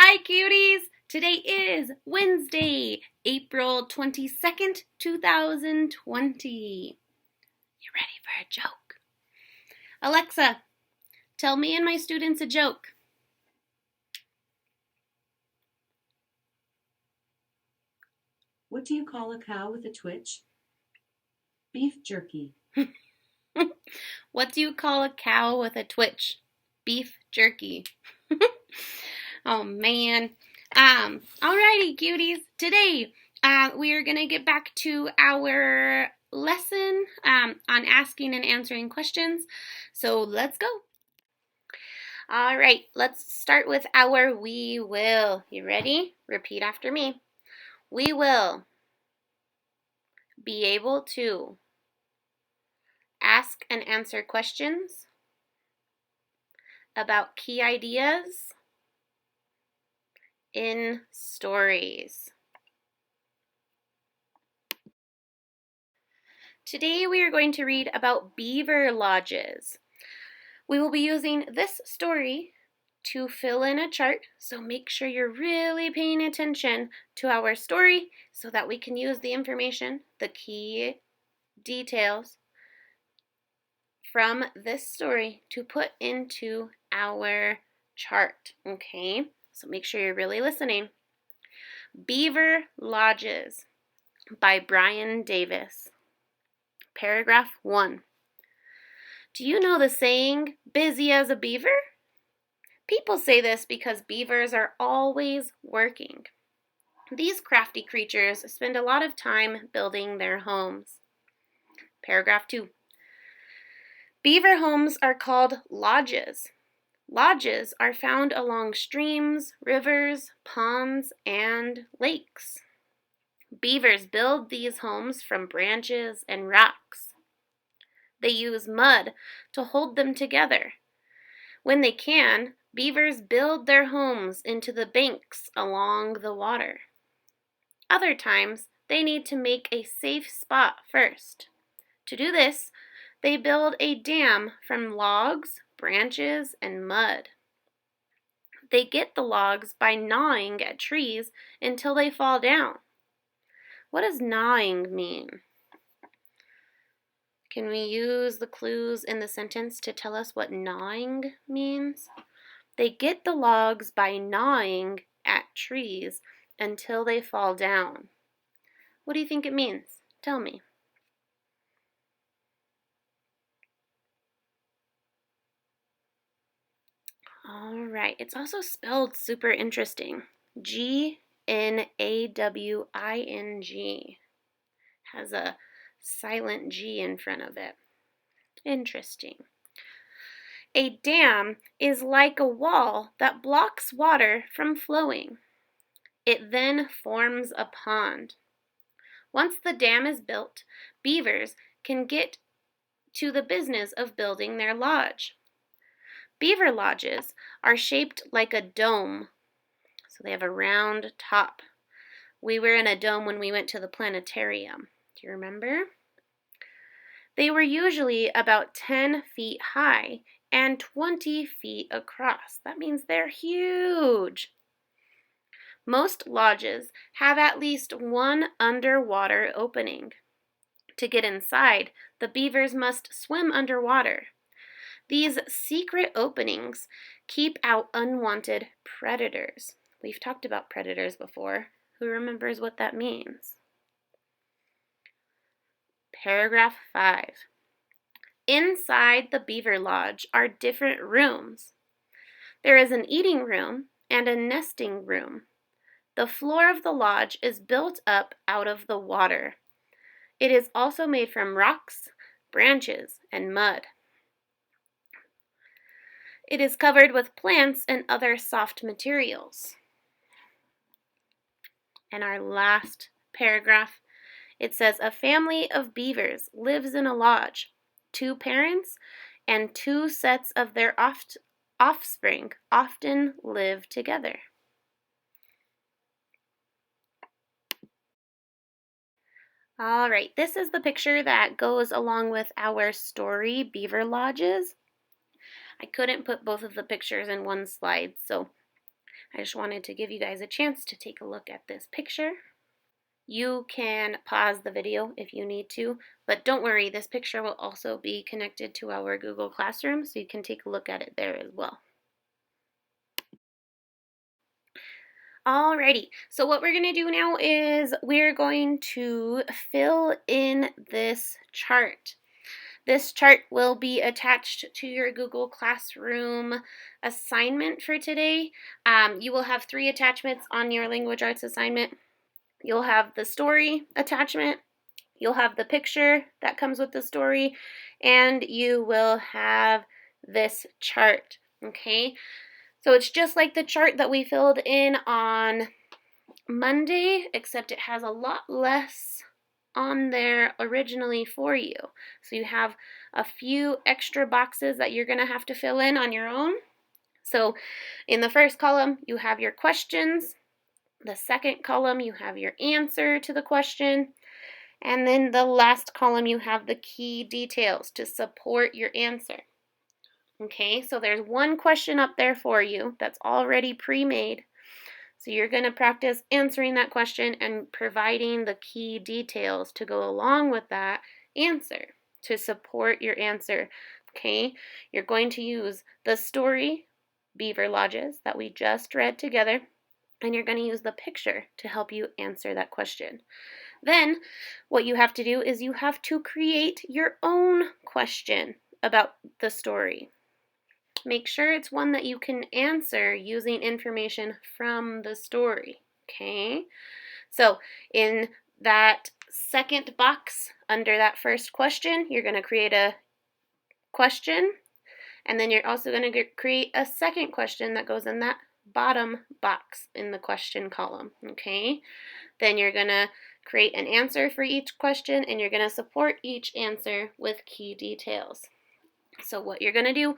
Hi, cuties! Today is Wednesday, April 22nd, 2020. You ready for a joke? Alexa, tell me and my students a joke. What do you call a cow with a twitch? Beef jerky. What do you call a cow with a twitch? Beef jerky. Oh, man. Alrighty, cuties. Today, we are going to get back to our lesson on asking and answering questions. So let's go. All right, let's start with our we will. You ready? Repeat after me. We will be able to ask and answer questions about key ideas in stories. Today we are going to read about beaver lodges. We will be using this story to fill in a chart, so make sure you're really paying attention to our story so that we can use the information, the key details from this story to put into our chart, okay? So make sure you're really listening. Beaver Lodges by Brian Davis. Paragraph 1. Do you know the saying, busy as a beaver? People say this because beavers are always working. These crafty creatures spend a lot of time building their homes. Paragraph 2. Beaver homes are called lodges. Lodges are found along streams, rivers, ponds, and lakes. Beavers build these homes from branches and rocks. They use mud to hold them together. When they can, beavers build their homes into the banks along the water. Other times, they need to make a safe spot first. To do this, they build a dam from logs, branches, and mud. They get the logs by gnawing at trees until they fall down. What does gnawing mean? Can we use the clues in the sentence to tell us what gnawing means? They get the logs by gnawing at trees until they fall down. What do you think it means? Tell me. All right, it's also spelled super interesting. G-N-A-W-I-N-G. Has a silent G in front of it. Interesting. A dam is like a wall that blocks water from flowing. It then forms a pond. Once the dam is built, beavers can get to the business of building their lodge. Beaver lodges are shaped like a dome, so they have a round top. We were in a dome when we went to the planetarium. Do you remember? They were usually about 10 feet high and 20 feet across. That means they're huge. Most lodges have at least one underwater opening. To get inside, the beavers must swim underwater. These secret openings keep out unwanted predators. We've talked about predators before. Who remembers what that means? Paragraph 5. Inside the beaver lodge are different rooms. There is an eating room and a nesting room. The floor of the lodge is built up out of the water. It is also made from rocks, branches, and mud. It is covered with plants and other soft materials. And our last paragraph, it says, a family of beavers lives in a lodge. 2 parents and 2 sets of their offspring often live together. All right, this is the picture that goes along with our story, Beaver Lodges. I couldn't put both of the pictures in one slide, so I just wanted to give you guys a chance to take a look at this picture. You can pause the video if you need to, but don't worry, this picture will also be connected to our Google Classroom, so you can take a look at it there as well. Alrighty, so what we're going to do now is we're going to fill in this chart. This chart will be attached to your Google Classroom assignment for today. You will have 3 attachments on your language arts assignment. You'll have the story attachment, you'll have the picture that comes with the story, and you will have this chart, okay? So it's just like the chart that we filled in on Monday, except it has a lot less on there originally for you. So you have a few extra boxes that you're going to have to fill in on your own. So in the first column, you have your questions. The second column, you have your answer to the question. And then the last column, you have the key details to support your answer. Okay, so there's one question up there for you that's already pre-made. So you're going to practice answering that question and providing the key details to go along with that answer to support your answer. Okay, you're going to use the story, Beaver Lodges, that we just read together, and you're going to use the picture to help you answer that question. Then what you have to do is you have to create your own question about the story. Make sure it's one that you can answer using information from the story, okay? So in that second box under that first question, you're going to create a question, and then you're also going to create a second question that goes in that bottom box in the question column, okay? Then you're going to create an answer for each question, and you're going to support each answer with key details. So what you're going to do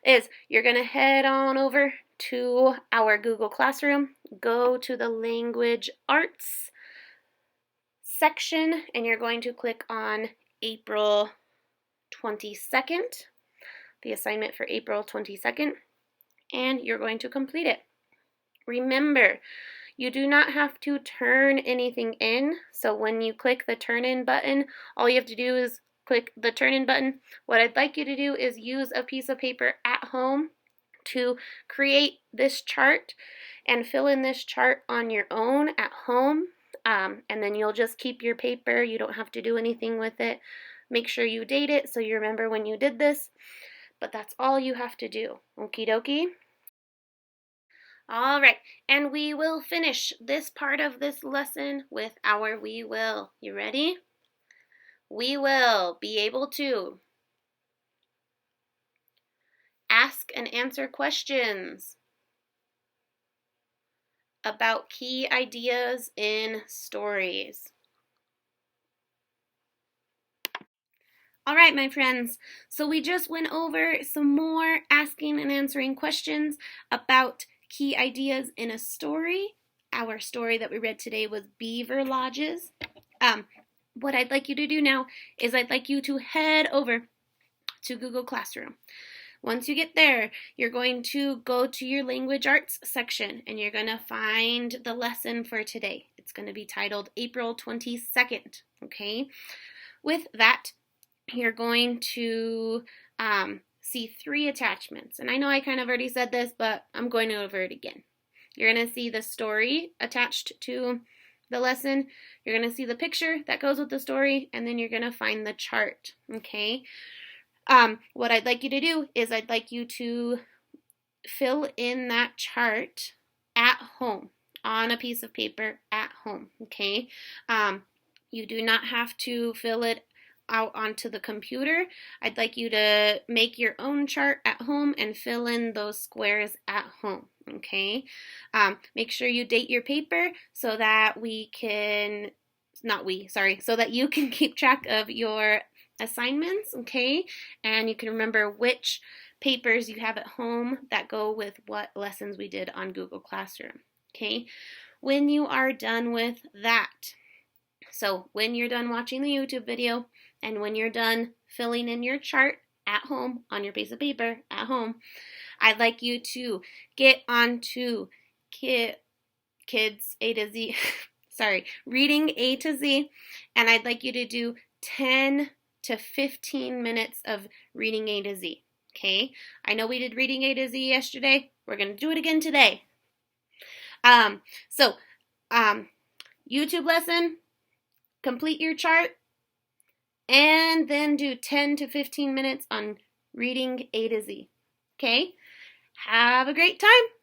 is you're going to head on over to our Google Classroom, go to the Language Arts section, and you're going to click on April 22nd, the assignment for April 22nd, and you're going to complete it. Remember, you do not have to turn anything in, so when you click the Turn In button, all you have to do is click the Turn In button. What I'd like you to do is use a piece of paper at home to create this chart and fill in this chart on your own at home, and then you'll just keep your paper. You don't have to do anything with it. Make sure you date it so you remember when you did this, but that's all you have to do. Okie dokie. All right, and we will finish this part of this lesson with our we will. You ready? We will be able to ask and answer questions about key ideas in stories. All right, my friends, so we just went over some more asking and answering questions about key ideas in a story. Our story that we read today was Beaver Lodges. What I'd like you to do now is I'd like you to head over to Google Classroom. Once you get there, you're going to go to your language arts section and you're going to find the lesson for today. It's going to be titled April 22nd, okay? With that, you're going to see 3 attachments. And I know I kind of already said this, but I'm going over it again. You're going to see the story attached to the lesson. You're going to see the picture that goes with the story, and then you're going to find the chart, okay? What I'd like you to do is I'd like you to fill in that chart at home on a piece of paper at home, okay? You do not have to fill it out onto the computer. I'd like you to make your own chart at home and fill in those squares at home, okay? Make sure you date your paper so that so that you can keep track of your assignments, okay? And you can remember which papers you have at home that go with what lessons we did on Google Classroom, okay? When you are done with that, so when you're done watching the YouTube video and when you're done filling in your chart at home on your piece of paper at home, I'd like you to get onto kids A to Z, sorry, reading A to Z, and I'd like you to do 10 to 15 minutes of reading A to Z. Okay, I know we did reading A to Z yesterday. We're going to do it again today. So, YouTube lesson, complete your chart, and then do 10 to 15 minutes on reading A to Z. Okay, have a great time.